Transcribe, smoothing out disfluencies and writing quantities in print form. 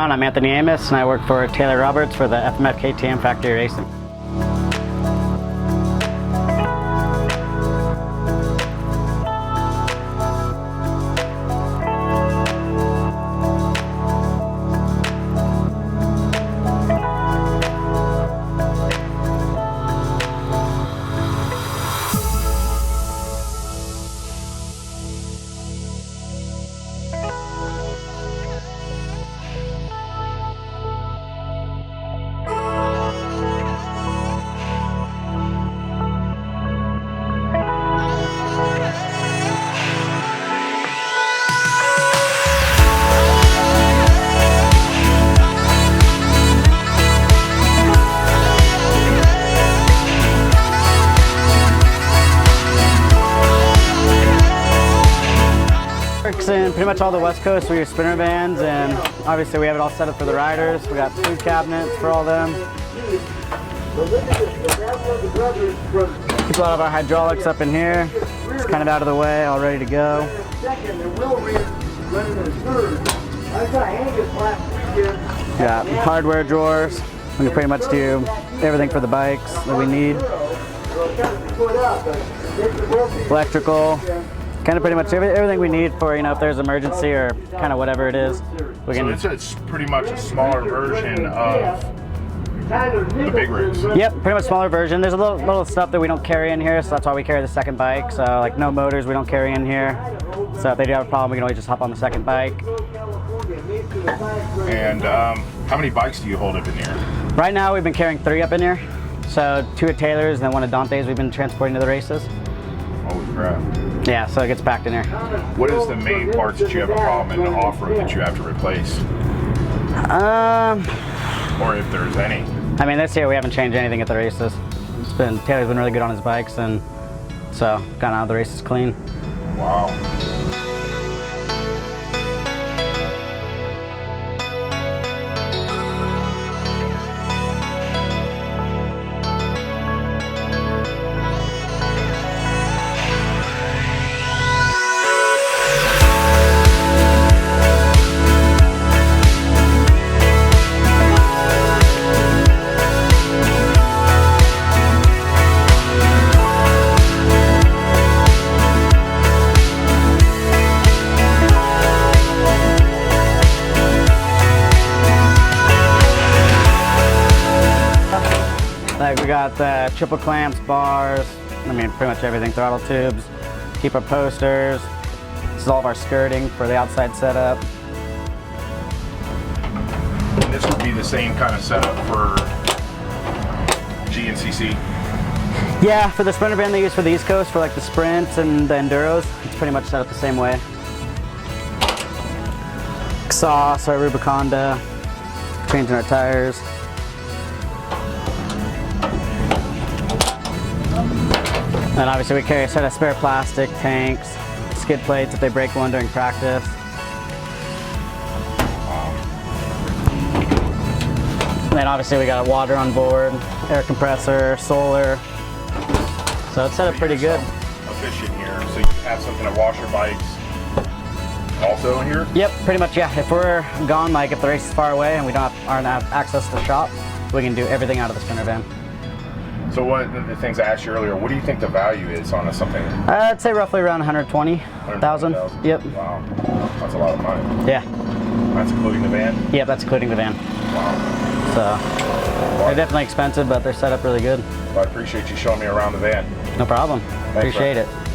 I'm Anthony Amos and I work for Taylor Roberts for the FMF KTM Factory Racing. In pretty much all the West Coast, we use sprinter vans, and obviously we have it all set up for the riders. We got food cabinets for all them. Keep a lot of our hydraulics up in here. It's kind of out of the way, all ready to go. Got hardware drawers. We can pretty much do everything for the bikes that we need. Electrical. Kind of pretty much everything we need for, you know, if there's an emergency or kind of whatever it is. We can. So it's pretty much a smaller version of the big rigs. Yep, pretty much smaller version. There's a little stuff that we don't carry in here, so that's why we carry the second bike. So like no motors we don't carry in here. So if they do have a problem, we can always just hop on the second bike. And how many bikes do you hold up in here? Right now we've been carrying 3 up in here. So 2 at Taylor's and then 1 at Dante's we've been transporting to the races. Holy crap. Yeah, so it gets packed in here. What is the main parts that you have a problem in the off-road that you have to replace? Or if there's any. I mean, this year we haven't changed anything at the races. Taylor's been really good on his bikes, and so gotten out of the races clean. Wow. Like we got the triple clamps, bars, I mean pretty much everything, throttle tubes, keeper posters. This is all of our skirting for the outside setup. And this would be the same kind of setup for GNCC? Yeah, for the sprinter van they use for the East Coast for like the sprints and the enduros, it's pretty much set up the same way. Exhaust, our Rubiconda, changing our tires. And obviously we carry a set of spare plastic, tanks, skid plates if they break one during practice. And then obviously we got water on board, air compressor, solar. So it's set up pretty good. Efficient here, so you have something to wash your bikes also in here? Yep, pretty much, yeah. If we're gone, like if the race is far away and we aren't have access to the shop, we can do everything out of the sprinter van. So what the things I asked you earlier, what do you think the value is on something? I'd say roughly around 120,000. Yep. Wow, that's a lot of money. Yeah. That's including the van? Yep, that's including the van. Wow. So they're definitely expensive, but they're set up really good. Well, I appreciate you showing me around the van. No problem. Thanks, Appreciate man. it.